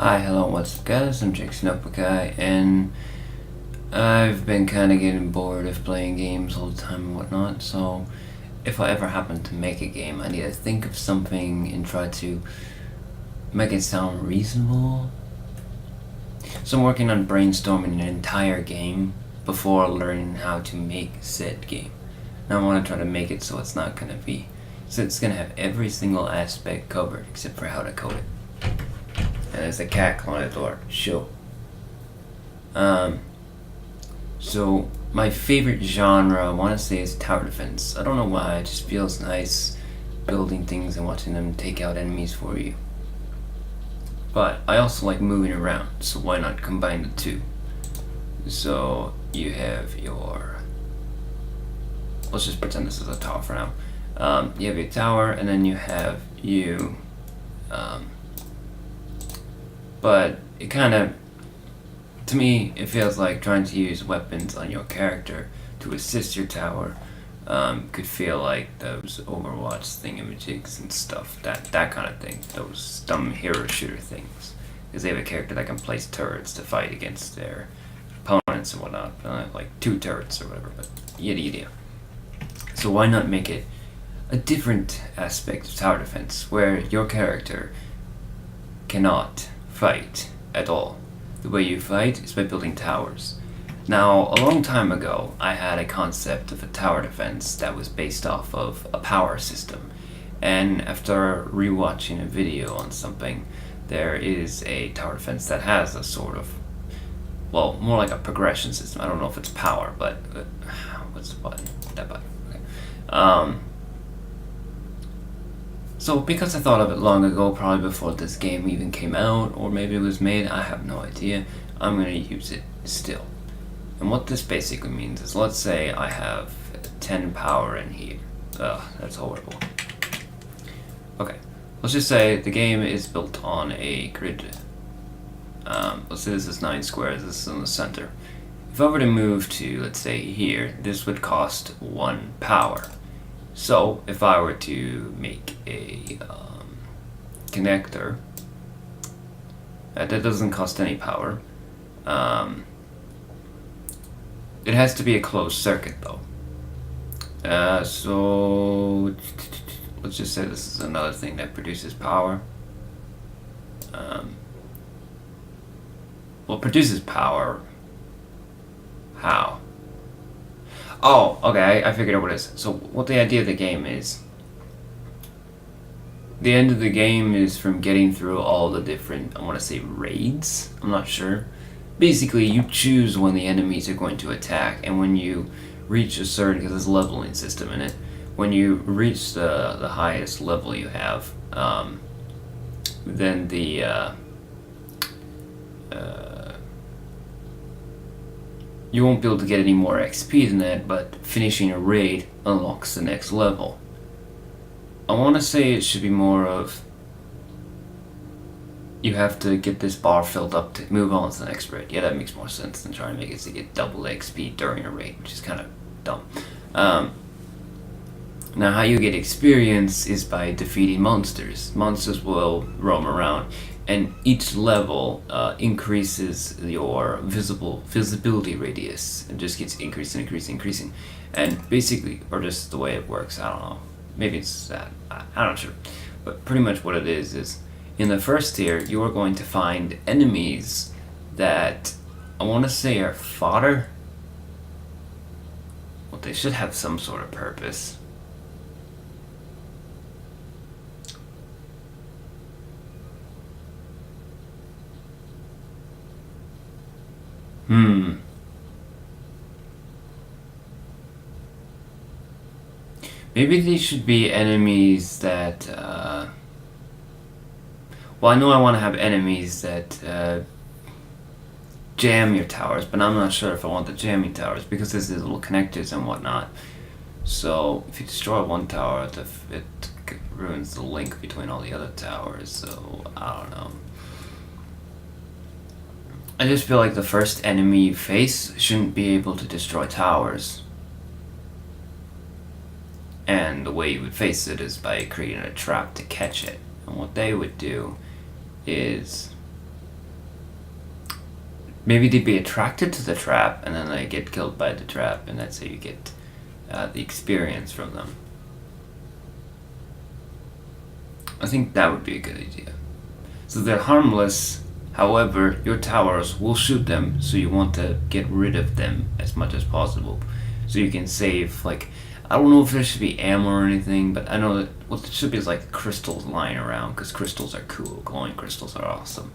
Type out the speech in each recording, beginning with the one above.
Hi, hello, what's up guys, I'm Jex-the-NoteBook-Guy, and I've been kind of getting bored of playing games all the time and whatnot, so if I ever happen to make a game, I need to think of something and try to make it sound reasonable. So I'm working on brainstorming an entire game before learning how to make said game. Now I want to try to make it so it's not going to be, so it's going to have every single aspect covered except for how to code it. And there's a cat on the door. Sure. So my favorite genre, I want to say, is tower defense. I don't know why. It just feels nice building things and watching them take out enemies for you. But I also like moving around, so why not combine the two? So you have your. Let's just pretend this is a tower for now. You have your tower, and then you have you. But it kind of, to me, it feels like trying to use weapons on your character to assist your tower could feel like those Overwatch thingamajigs and stuff, that kind of thing, those dumb hero shooter things. Because they have a character that can place turrets to fight against their opponents and whatnot, like 2 turrets or whatever, but yada yada. So why not make it a different aspect of tower defense, where your character cannot fight at all. The way you fight is by building towers. Now, a long time ago, I had a concept of a tower defense that was based off of a power system. And after rewatching a video on something, there is a tower defense that has a sort of, well, more like a progression system. I don't know if it's power, but what's the button? That button. Okay. So because I thought of it long ago, probably before this game even came out, or maybe it was made, I have no idea, I'm going to use it still. And what this basically means is, let's say I have 10 power in here. Ugh, that's horrible. Okay, let's just say the game is built on a grid. Let's say this is 9 squares, this is in the center. If I were to move to, let's say here, this would cost 1 power. So, if I were to make a connector, that doesn't cost any power. It has to be a closed circuit though. So, let's just say this is another thing that produces power. Well, produces power. How? Oh, okay, I figured out what it is. So what the idea of the game is, the end of the game is from getting through all the different, I want to say raids? I'm not sure. Basically, you choose when the enemies are going to attack, and when you reach a certain, because there's a leveling system in it, when you reach the highest level you have, then you won't be able to get any more XP than that, but finishing a raid unlocks the next level. I want to say it should be more of, you have to get this bar filled up to move on to the next raid. Yeah, that makes more sense than trying to make it to get double XP during a raid, which is kind of dumb. Now, how you get experience is by defeating monsters. Monsters will roam around, and each level increases your visibility radius, and just gets increasing. And basically, or just the way it works, I don't know. Maybe it's that. I'm not sure. But pretty much what it is in the first tier, you are going to find enemies that I want to say are fodder. Well, they should have some sort of purpose. Maybe these should be enemies that, well, I know I want to have enemies that jam your towers, but I'm not sure if I want the jamming towers, because there's these little connectors and whatnot. So, if you destroy one tower, it ruins the link between all the other towers, so, I don't know. I just feel like the first enemy you face shouldn't be able to destroy towers. And the way you would face it is by creating a trap to catch it. And what they would do is maybe they'd be attracted to the trap, and then they get killed by the trap, and that's how you get the experience from them. I think that would be a good idea. So they're harmless, however, your towers will shoot them, so you want to get rid of them as much as possible. So you can save, like, I don't know if there should be ammo or anything, but I know that what there should be is like crystals lying around, because crystals are cool. Glowing crystals are awesome.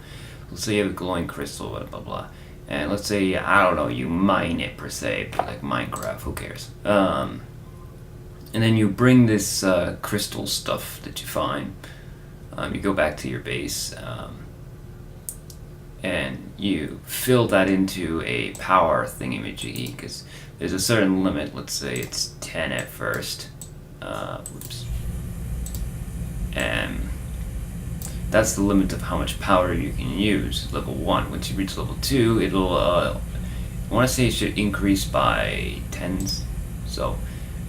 Let's say you have a glowing crystal, blah blah blah. And let's say, I don't know, you mine it per se, like Minecraft, who cares? And then you bring this crystal stuff that you find. You go back to your base, and you fill that into a power thingamajiggy, because there's a certain limit. Let's say it's 10 at first. Whoops. And that's the limit of how much power you can use. Level 1. Once you reach level 2, it'll, I want to say it should increase by tens. So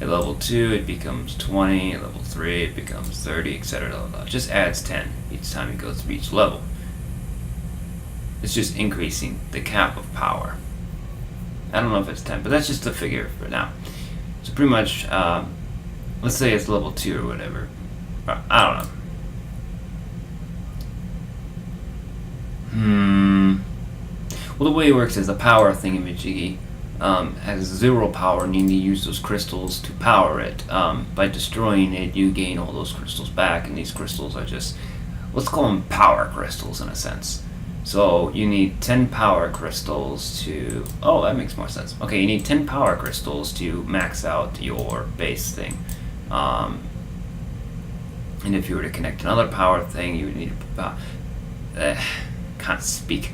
at level 2, it becomes 20. At level 3, it becomes 30, etc. It just adds 10 each time you go through each level. It's just increasing the cap of power. I don't know if it's 10, but that's just a figure for now. So pretty much, let's say it's level 2 or whatever. I don't know. Well, the way it works is the power thingamajiggy has 0 power, and you need to use those crystals to power it. By destroying it, you gain all those crystals back, and these crystals are just, let's call them power crystals in a sense. So you need 10 power crystals to, oh, that makes more sense. Okay, you need 10 power crystals to max out your base thing. And if you were to connect another power thing, you would need can't speak.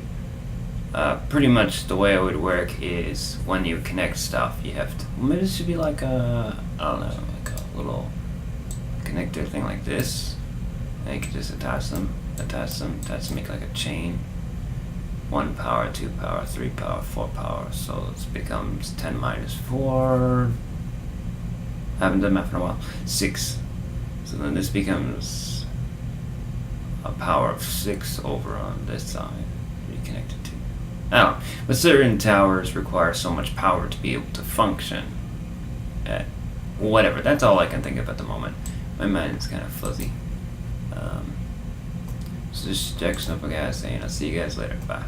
Pretty much the way it would work is when you connect stuff, you have to, maybe this should be like a, I don't know, like a little connector thing like this. And you can just attach them, make like a chain. 1 power, 2 power, 3 power, 4 power, so it becomes 10 minus 4, I haven't done math in a while, 6. So then this becomes a power of 6 over on this side, reconnected to. I don't know, but certain towers require so much power to be able to function at whatever. That's all I can think of at the moment. My mind is kind of fuzzy. So this is Jex-the-NoteBook-Guy saying I'll see you guys later. Bye.